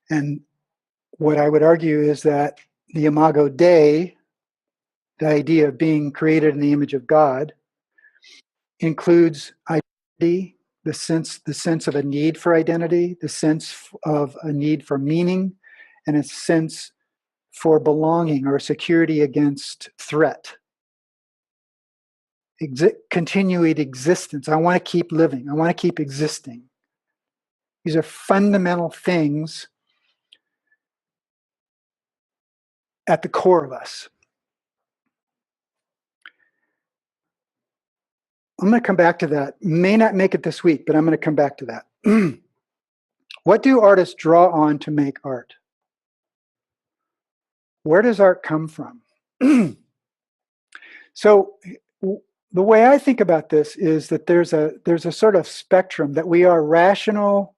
And what I would argue is that the Imago Dei, the idea of being created in the image of God, includes identity, the sense of a need for identity, the sense of a need for meaning, and a sense for belonging or security against threat. Continued existence. I want to keep living. I want to keep existing. These are fundamental things at the core of us. I'm going to come back to that. May not make it this week, but I'm going to come back to that. What do artists draw on to make art? Where does art come from? So the way I think about this is that there's a sort of spectrum, that we are rational,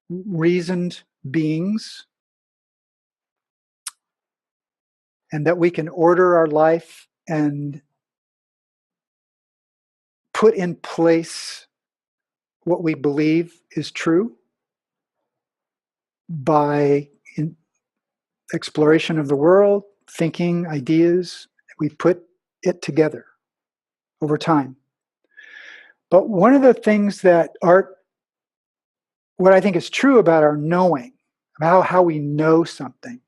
reasoned beings, and that we can order our life and put in place what we believe is true by exploration of the world, thinking, ideas. We put it together over time. But one of the things that what I think is true about our knowing, about how we know something,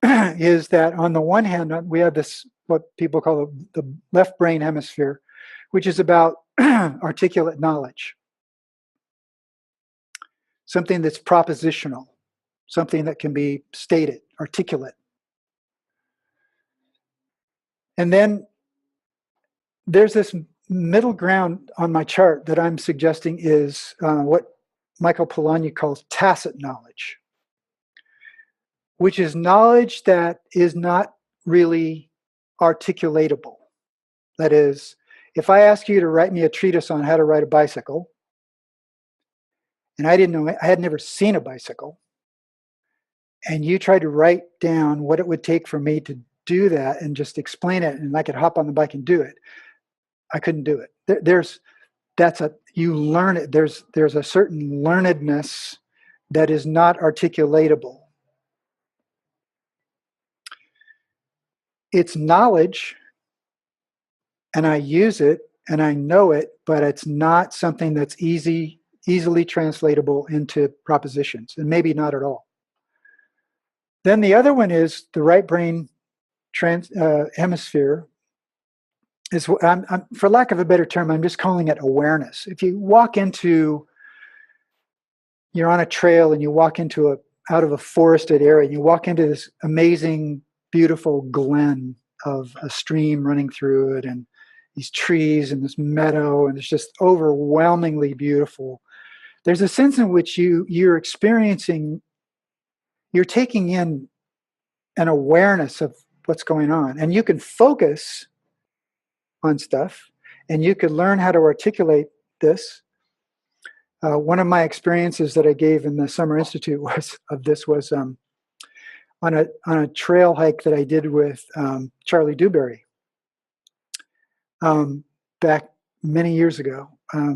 is that on the one hand, we have this, what people call the left brain hemisphere, which is about articulate knowledge. Something that's propositional, something that can be stated, articulate. And then there's this middle ground on my chart that I'm suggesting is what Michael Polanyi calls tacit knowledge, which is knowledge that is not really articulatable. That is, if I ask you to write me a treatise on how to ride a bicycle, and I didn't know, I had never seen a bicycle, and you tried to write down what it would take for me to do that and just explain it, and I could hop on the bike and do it, I couldn't do it. You learn it. There's a certain learnedness that is not articulatable. It's knowledge, and I use it and I know it, but it's not something that's easily translatable into propositions, and maybe not at all. Then the other one is the right brain hemisphere. For lack of a better term, I'm just calling it awareness. If you you're on a trail and you walk out of a forested area, and you walk into this amazing, beautiful glen of a stream running through it, and these trees and this meadow, and it's just overwhelmingly beautiful. There's a sense in which you're taking in an awareness of what's going on, and you can focus on stuff, and you could learn how to articulate this. One of my experiences that I gave in the Summer Institute was on a trail hike that I did with Charlie Dewberry back many years ago.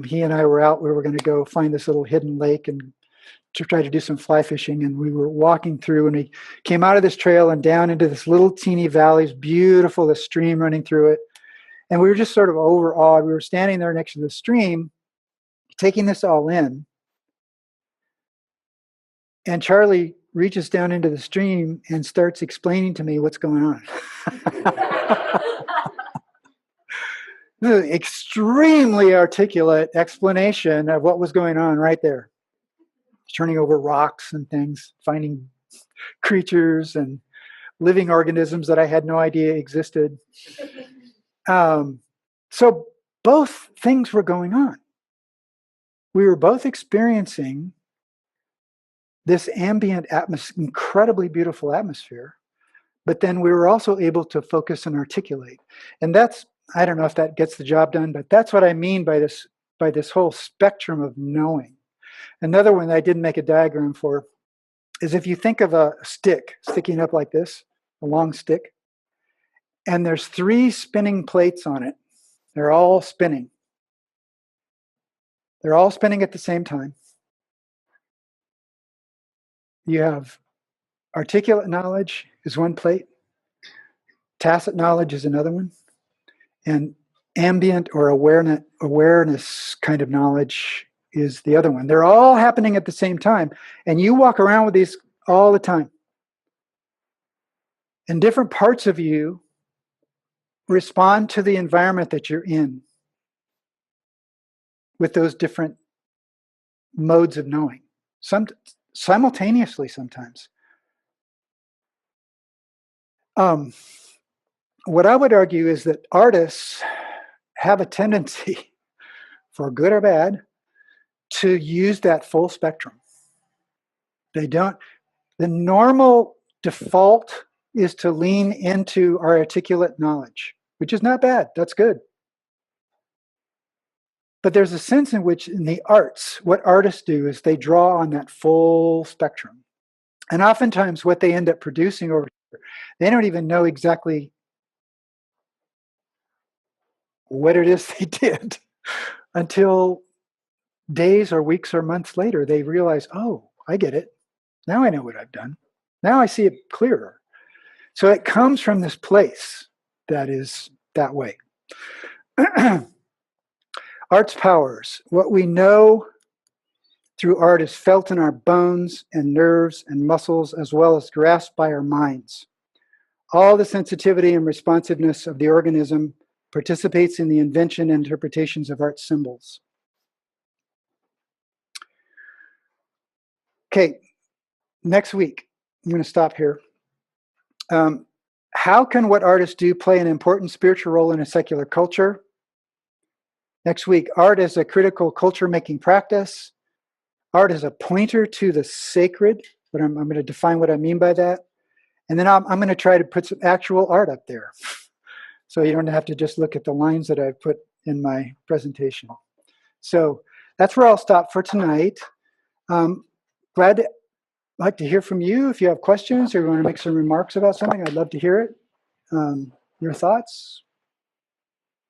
He and I were out. We were going to go find this little hidden lake and to try to do some fly fishing. And we were walking through, and we came out of this trail and down into this little teeny valley. It's beautiful, the stream running through it. And we were just sort of overawed. We were standing there next to the stream, taking this all in. And Charlie reaches down into the stream and starts explaining to me what's going on. The extremely articulate explanation of what was going on right there. Turning over rocks and things, finding creatures and living organisms that I had no idea existed. So both things were going on. We were both experiencing this ambient incredibly beautiful atmosphere, but then we were also able to focus and articulate. And I don't know if that gets the job done, but that's what I mean by this whole spectrum of knowing. Another one that I didn't make a diagram for is if you think of a stick sticking up like this, a long stick, and there's 3 spinning plates on it. They're all spinning. They're all spinning at the same time. You have articulate knowledge is one plate, tacit knowledge is another one, and ambient or awareness kind of knowledge is the other one. They're all happening at the same time, and you walk around with these all the time. And different parts of you respond to the environment that you're in with those different modes of knowing, simultaneously sometimes. What I would argue is that artists have a tendency, for good or bad, to use that full spectrum. They don't. The normal default is to lean into our articulate knowledge, which is not bad. That's good. But there's a sense in which in the arts, what artists do is they draw on that full spectrum. And oftentimes what they end up producing over here, they don't even know exactly what it is they did until days or weeks or months later, they realize, oh, I get it. Now I know what I've done. Now I see it clearer. So it comes from this place that is that way. Art's powers. What we know through art is felt in our bones and nerves and muscles, as well as grasped by our minds. All the sensitivity and responsiveness of the organism participates in the invention and interpretations of art symbols. Okay, next week, I'm going to stop here. How can what artists do play an important spiritual role in a secular culture? Next week, art as a critical culture-making practice. Art is a pointer to the sacred, but I'm going to define what I mean by that. And then I'm going to try to put some actual art up there. So you don't have to just look at the lines that I've put in my presentation. So that's where I'll stop for tonight. Glad to like to hear from you. If you have questions or you want to make some remarks about something, I'd love to hear it. Your thoughts?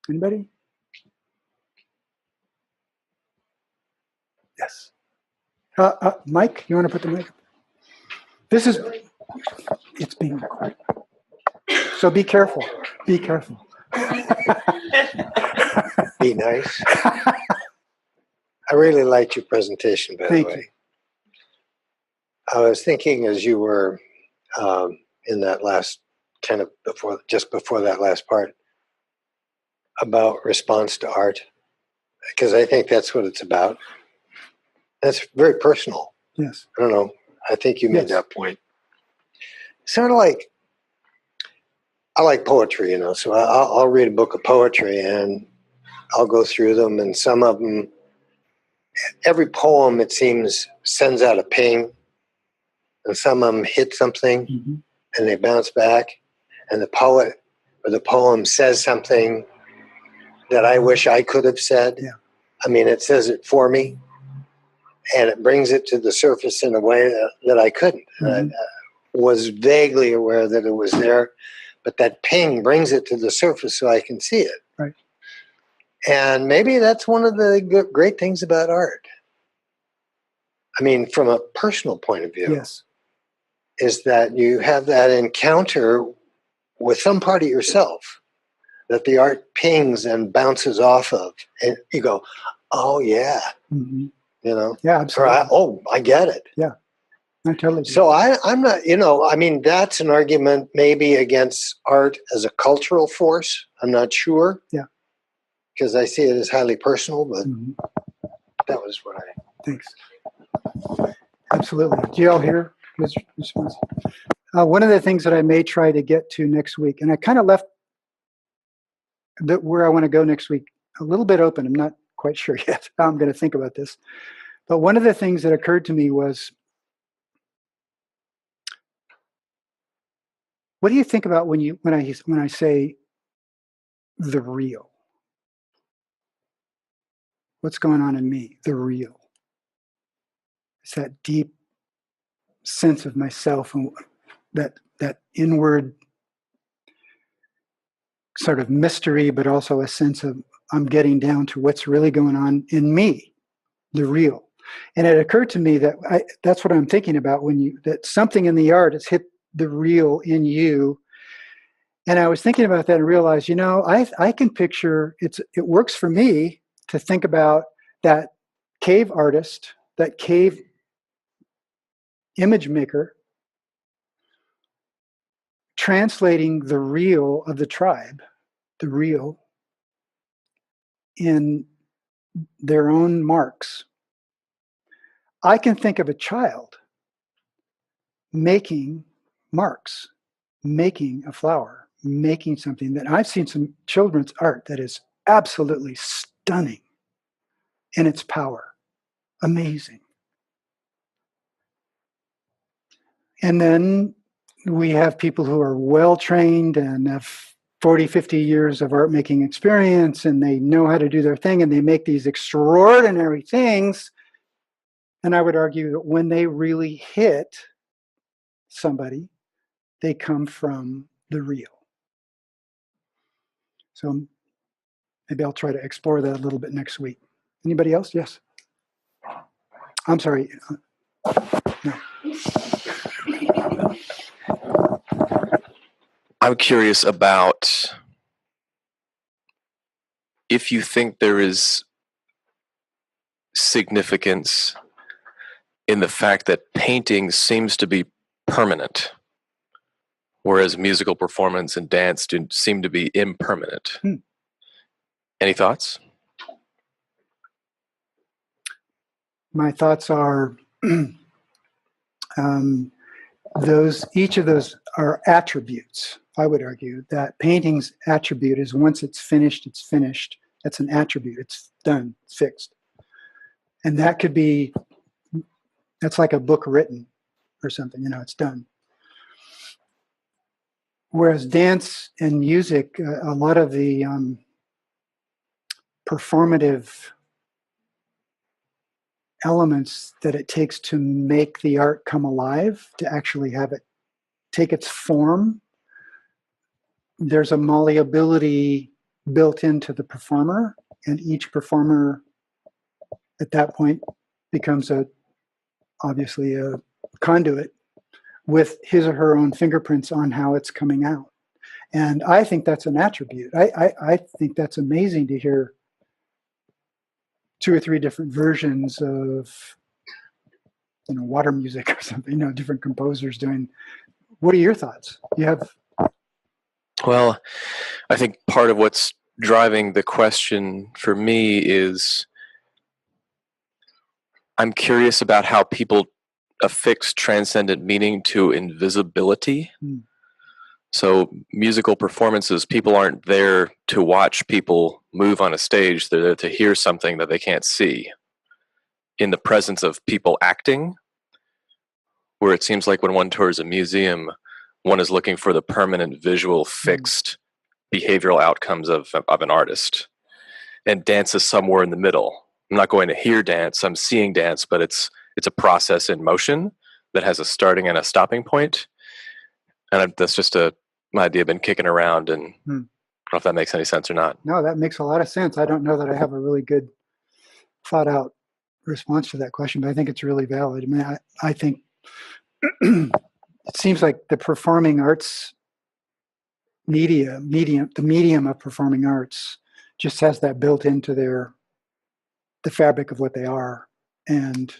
Anybody? Yes. Mike, you want to put the mic? This is, it's being recorded. So be careful. Be careful. Be nice. I really liked your presentation, by the Thank way. you. I was thinking as you were in that last just before that last part about response to art, because I think that's what it's about. That's very personal. Yes. I don't know. I think you made Yes. that point. Sort of like, I like poetry, you know, so I'll read a book of poetry and I'll go through them, and some of them, every poem, it seems, sends out a ping, and some of them hit something Mm-hmm. and they bounce back, and the poet or the poem says something that I wish I could have said. Yeah. I mean, it says it for me, and it brings it to the surface in a way that I couldn't. Mm-hmm. I was vaguely aware that it was there, but that ping brings it to the surface so I can see it. Right. And maybe that's one of the great things about art. I mean, from a personal point of view, Yes. is that you have that encounter with some part of yourself that the art pings and bounces off of. And you go, oh, yeah, Mm-hmm. you know, Yeah, or absolutely. I get it. I totally do. So I'm not, you know, I mean, that's an argument maybe against art as a cultural force. I'm not sure. Yeah. Because I see it as highly personal, but Mm-hmm. that was what I... Thanks. Absolutely. Do you all hear his response? One of the things that I may try to get to next week, and I kind of left where I want to go next week a little bit open. I'm not quite sure yet how I'm going to think about this. But one of the things that occurred to me was, what do you think about when I say the real? What's going on in me? The real. It's that deep sense of myself and that inward sort of mystery, but also a sense of I'm getting down to what's really going on in me, the real. And it occurred to me that that's what I'm thinking about that something in the art has hit the real in you. And I was thinking about that and realized, you know, I can picture it works for me to think about that cave artist, that cave image maker, translating the real of the tribe, the real, in their own marks. I can think of a child making marks, making a flower, making something that I've seen some children's art that is absolutely stunning in its power. Amazing. And then we have people who are well trained and have 40, 50 years of art making experience, and they know how to do their thing, and they make these extraordinary things. And I would argue that when they really hit somebody, they come from the real. So maybe I'll try to explore that a little bit next week. Anybody else? Yes. I'm sorry. No. I'm curious about if you think there is significance in the fact that painting seems to be permanent, whereas musical performance and dance seem to be impermanent. Any thoughts? My thoughts are each of those are attributes. I would argue that painting's attribute is once it's finished, it's finished. That's an attribute. It's done, it's fixed. And that's like a book written or something, you know, it's done. Whereas dance and music, a lot of the performative elements that it takes to make the art come alive, to actually have it take its form. There's a malleability built into the performer, and each performer at that point becomes obviously a conduit with his or her own fingerprints on how it's coming out. And I think that's an attribute. I think that's amazing to hear 2 or 3 different versions of, water music or something, different composers doing. What are your thoughts? You have. Well, I think part of what's driving the question for me is I'm curious about how people affix transcendent meaning to invisibility. So musical performances, people aren't there to watch people move on a stage. They're there to hear something that they can't see. In the presence of people acting, where it seems like when one tours a museum, one is looking for the permanent visual fixed behavioral outcomes of an artist. And dance is somewhere in the middle. I'm not going to hear dance, I'm seeing dance, but it's a process in motion that has a starting and a stopping point. And that's just my idea I've been kicking around, and I don't know if that makes any sense or not. No, that makes a lot of sense. I don't know that I have a really good thought out response to that question, but I think it's really valid. I mean, I think it seems like the performing arts the medium of performing arts just has that built into the fabric of what they are. And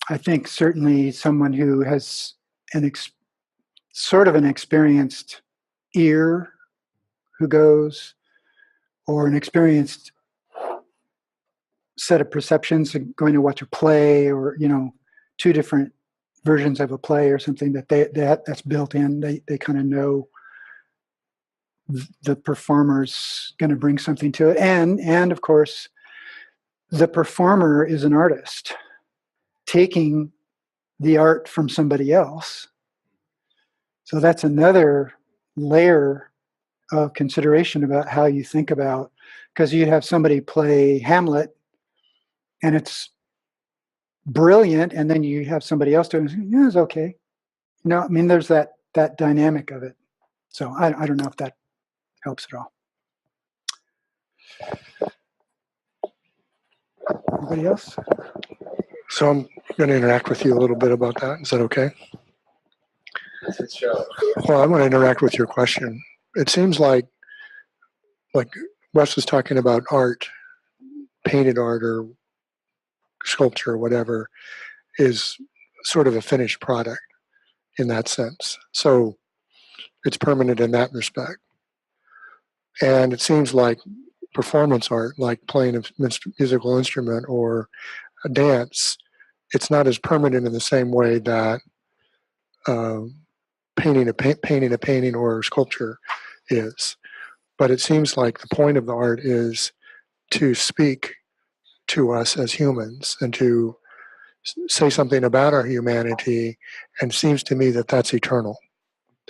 I think certainly someone who has sort of an experienced ear who goes, or an experienced set of perceptions going to watch a play, or 2 different versions of a play or something, that's built in. They kind of know the performer's going to bring something to it, and of course the performer is an artist taking the art from somebody else. So that's another layer of consideration about how you think about, because you have somebody play Hamlet and it's brilliant, and then you have somebody else doing it, yeah, it's okay. I mean, there's that dynamic of it. So I don't know if that helps at all. Anybody else? So I'm going to interact with you a little bit about that. Is that okay? Well, I want to interact with your question. It seems like Wes was talking about art, painted art or sculpture or whatever, is sort of a finished product in that sense. So it's permanent in that respect. And it seems like performance art, like playing a musical instrument or a dance, it's not as permanent in the same way that painting a painting or sculpture is. But it seems like the point of the art is to speak to us as humans and to say something about our humanity, and it seems to me that that's eternal.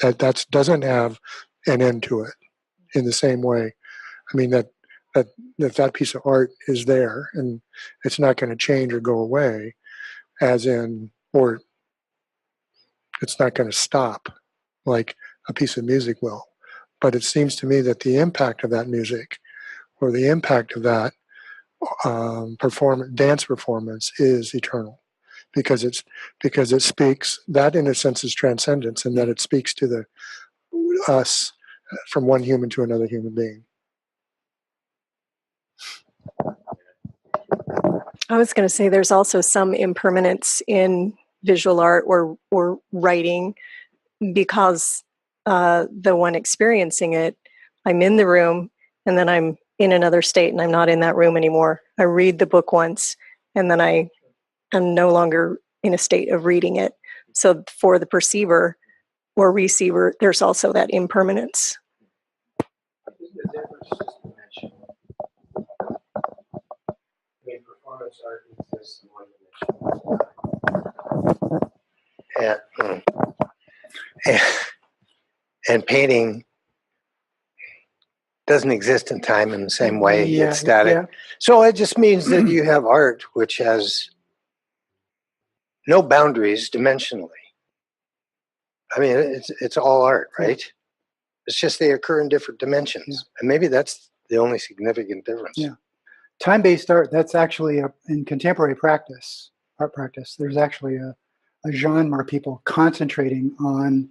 That doesn't have an end to it in the same way. I mean, that piece of art is there and it's not going to change or go away, or it's not going to stop like a piece of music will. But it seems to me that the impact of that music or the impact of that dance performance is eternal, because it speaks, that in a sense is transcendence, and that it speaks to us from one human to another human being. I was going to say there's also some impermanence in visual art or writing, because the one experiencing it, I'm in the room and then I'm in another state and I'm not in that room anymore. I read the book once and then I am no longer in a state of reading it. So for the perceiver or receiver, there's also that impermanence. I think the difference is dimension. I mean, performance art exists in one dimension. And painting doesn't exist in time in the same way. Yeah, It's static. yeah. So it just means that you have art which has no boundaries dimensionally. I mean, it's all art, right? It's just they occur in different dimensions. And maybe that's the only significant difference. Yeah. Time-based art, that's actually in contemporary practice, art practice, there's actually a genre of people concentrating on,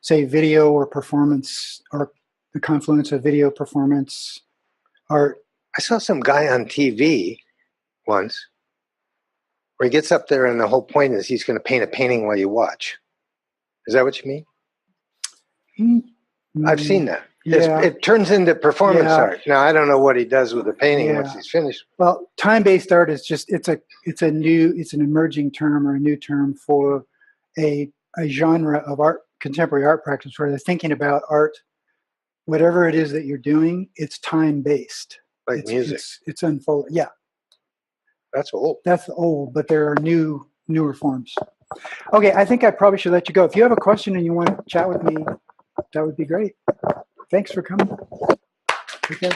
say, video or performance, or the confluence of video, performance, art. I saw some guy on TV once where he gets up there and the whole point is he's going to paint a painting while you watch. Is that what you mean? I've seen that. Yeah. It turns into performance Yeah. art. Now I don't know what he does with the painting Yeah. once he's finished. Well, time-based art is just it's an emerging term or a new term for a genre of art, contemporary art practice, where they're thinking about art, whatever it is that you're doing, it's time-based. Like music. It's unfolding. Yeah, That's old. that's old, but there are newer forms. Okay, I think I probably should let you go. If you have a question and you want to chat with me, that would be great. Thanks for coming. Okay.